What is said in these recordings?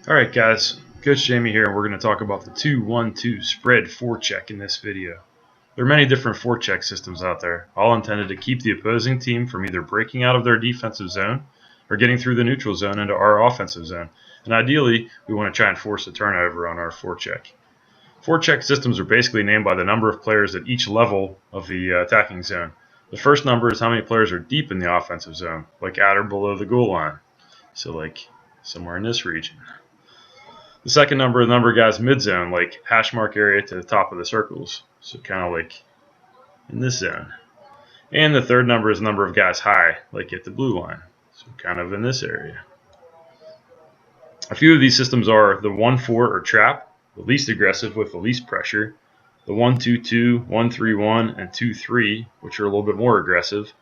Alright guys, Coach Jamie here, and we're going to talk about the 2-1-2 spread forecheck in this video. There are many different forecheck systems out there, all intended to keep the opposing team from either breaking out of their defensive zone or getting through the neutral zone into our offensive zone. And ideally, we want to try and force a turnover on our forecheck. Forecheck systems are basically named by the number of players at each level of the attacking zone. The first number is how many players are deep in the offensive zone, like at or below the goal line. So like somewhere in this region. The second number is the number of guys mid-zone, like hash mark area to the top of the circles. So kind of like in this zone. And the third number is the number of guys high, like at the blue line. So kind of in this area. A few of these systems are the 1-4 or trap, the least aggressive with the least pressure, the 1-2-2, 1-3-1, and 2-3, which are a little bit more aggressive,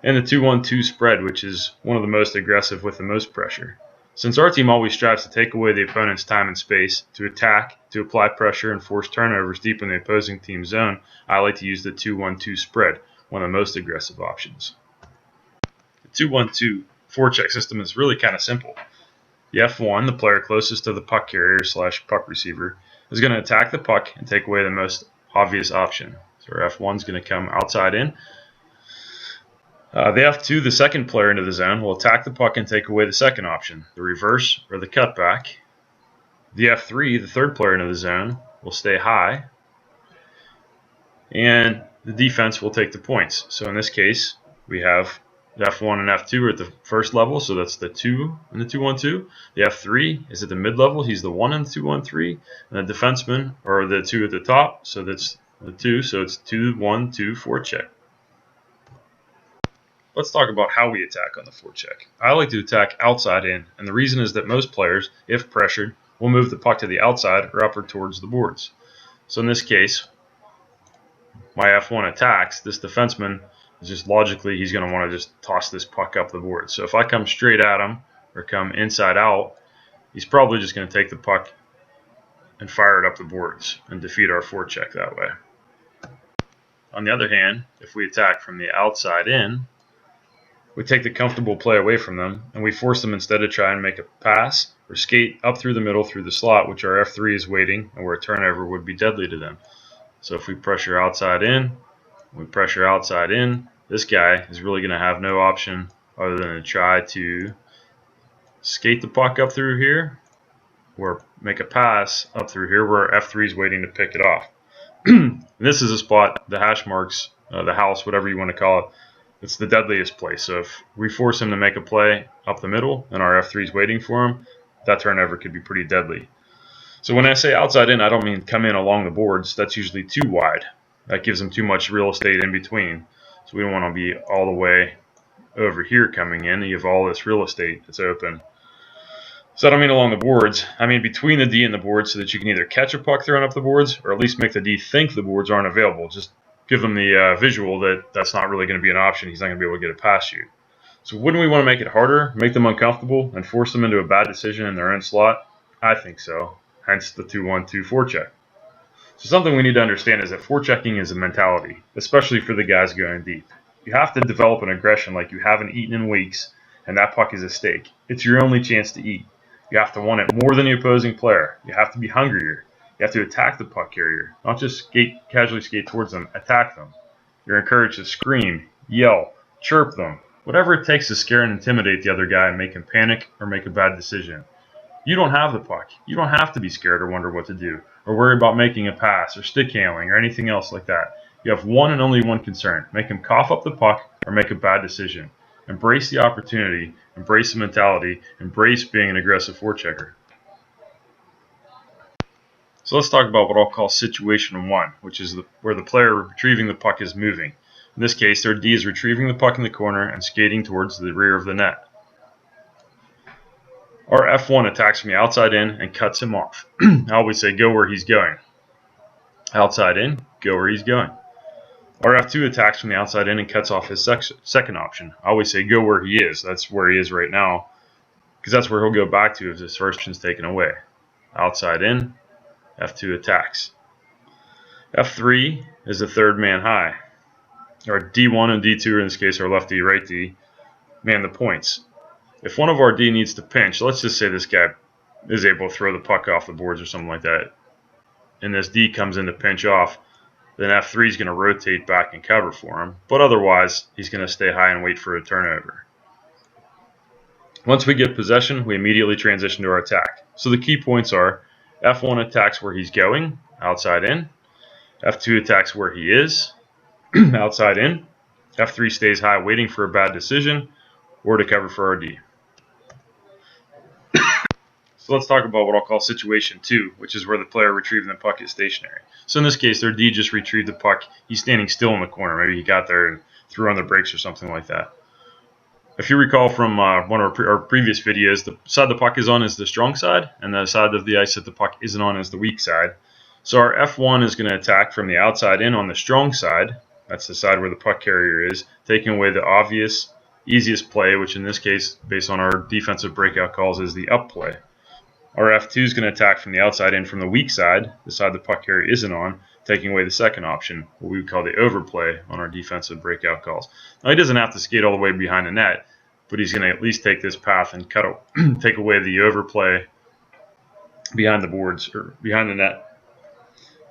and the 2-1-2 spread, which is one of the most aggressive with the most pressure. Since our team always strives to take away the opponent's time and space, to attack, to apply pressure, and force turnovers deep in the opposing team's zone, I like to use the 2-1-2 spread, one of the most aggressive options. The 2-1-2 forecheck system is really kind of simple. The F1, the player closest to the puck carrier / puck receiver, is going to attack the puck and take away the most obvious option. So our F1 is going to come outside in. The F2, the second player into the zone, will attack the puck and take away the second option, the reverse or the cutback. The F3, the third player into the zone, will stay high, and the defense will take the points. So in this case, we have the F1 and F2 are at the first level, so that's the 2 in the 2-1-2. The F3 is at the mid level, he's the 1 in the 2-1-3, and the defenseman are the 2 at the top, so that's the 2, so it's 2-1-2 forecheck. Let's talk about how we attack on the forecheck. I like to attack outside in, and the reason is that most players, if pressured, will move the puck to the outside or upward towards the boards. So in this case, my F1 attacks, this defenseman is just logically, he's going to want to just toss this puck up the board. So if I come straight at him or come inside out, he's probably just going to take the puck and fire it up the boards and defeat our forecheck that way. On the other hand, if we attack from the outside in, we take the comfortable play away from them, and we force them instead to try and make a pass or skate up through the middle through the slot, which our F3 is waiting, and where a turnover would be deadly to them. So if we pressure outside in, this guy is really going to have no option other than to try to skate the puck up through here, or make a pass up through here where our F3 is waiting to pick it off. This is a spot, the hash marks, the house, whatever you want to call it, it's the deadliest place. So if we force him to make a play up the middle and our F3 is waiting for him, that turnover could be pretty deadly. So when I say outside in, I don't mean come in along the boards. That's usually too wide. That gives them too much real estate in between. So we don't want to be all the way over here coming in. You have all this real estate that's open. So I don't mean along the boards. I mean between the D and the boards, so that you can either catch a puck thrown up the boards or at least make the D think the boards aren't available. Just give them the visual that that's not really going to be an option. He's not going to be able to get it past you. So wouldn't we want to make it harder, make them uncomfortable, and force them into a bad decision in their own slot? I think so. Hence the 2-1-2 forecheck. So something we need to understand is that forechecking is a mentality, especially for the guys going deep. You have to develop an aggression like you haven't eaten in weeks, and that puck is a steak. It's your only chance to eat. You have to want it more than the opposing player. You have to be hungrier. You have to attack the puck carrier, not just casually skate towards them, attack them. You're encouraged to scream, yell, chirp them, whatever it takes to scare and intimidate the other guy and make him panic or make a bad decision. You don't have the puck. You don't have to be scared or wonder what to do, or worry about making a pass or stick handling or anything else like that. You have one and only one concern: make him cough up the puck or make a bad decision. Embrace the opportunity, embrace the mentality, embrace being an aggressive forechecker. So let's talk about what I'll call situation 1, which is where the player retrieving the puck is moving. In this case, their D is retrieving the puck in the corner and skating towards the rear of the net. Our F1 attacks from the outside in and cuts him off. I always say go where he's going. Outside in, go where he's going. Our F2 attacks from the outside in and cuts off his second option. I always say go where he is. That's where he is right now, because that's where he'll go back to if his first option is taken away. Outside in, F2 attacks. F3 is the third man high. Our D1 and D2, in this case our left D, right D, man the points. If one of our D needs to pinch, let's just say this guy is able to throw the puck off the boards or something like that, and this D comes in to pinch off, then F3 is going to rotate back and cover for him. But otherwise, he's going to stay high and wait for a turnover. Once we get possession, we immediately transition to our attack. So the key points are F1 attacks where he's going, outside in. F2 attacks where he is, outside in. F3 stays high waiting for a bad decision or to cover for our D. So let's talk about what I'll call situation 2, which is where the player retrieving the puck is stationary. So in this case, their D just retrieved the puck. He's standing still in the corner. Maybe he got there and threw on the brakes or something like that. If you recall from one of our previous videos, the side the puck is on is the strong side, and the side of the ice that the puck isn't on is the weak side. So our F1 is going to attack from the outside in on the strong side. That's the side where the puck carrier is, taking away the obvious, easiest play, which in this case, based on our defensive breakout calls, is the up play. Our F2 is going to attack from the outside in from the weak side, the side the puck carrier isn't on, taking away the second option, what we would call the overplay on our defensive breakout calls. Now, he doesn't have to skate all the way behind the net, but he's going to at least take this path and take away the overplay behind the boards or behind the net.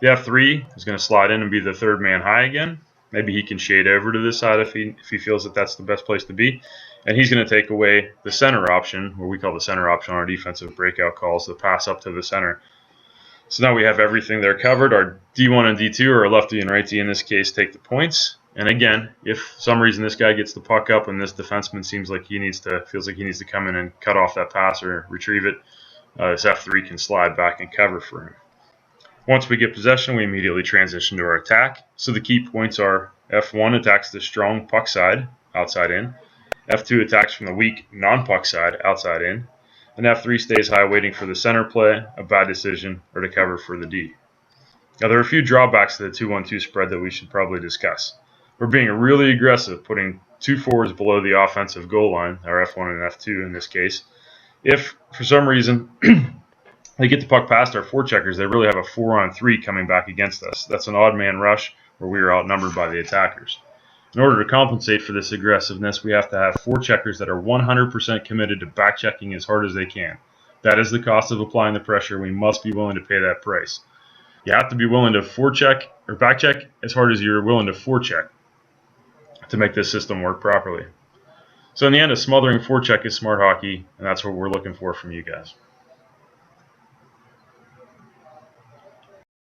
The F3 is going to slide in and be the third man high again. Maybe he can shade over to this side if he feels that that's the best place to be. And he's going to take away the center option, what we call the center option on our defensive breakout calls, the pass up to the center. So now we have everything there covered. Our D1 and D2, or our lefty and righty in this case, take the points. And again, if for some reason this guy gets the puck up and this defenseman feels like he needs to come in and cut off that pass or retrieve it, this F3 can slide back and cover for him. Once we get possession, we immediately transition to our attack. So the key points are F1 attacks the strong puck side, outside in. F2 attacks from the weak non-puck side, outside in. And F3 stays high waiting for the center play, a bad decision, or to cover for the D. Now there are a few drawbacks to the 2-1-2 spread that we should probably discuss. We're being really aggressive, putting two forwards below the offensive goal line, our F1 and F2 in this case. If, for some reason, they get the puck past our forecheckers, they really have a 4-on-3 coming back against us. That's an odd man rush where we are outnumbered by the attackers. In order to compensate for this aggressiveness, we have to have forecheckers that are 100% committed to back-checking as hard as they can. That is the cost of applying the pressure. We must be willing to pay that price. You have to be willing to forecheck or back-check as hard as you're willing to forecheck to make this system work properly. So in the end, a smothering forecheck is smart hockey, and that's what we're looking for from you guys.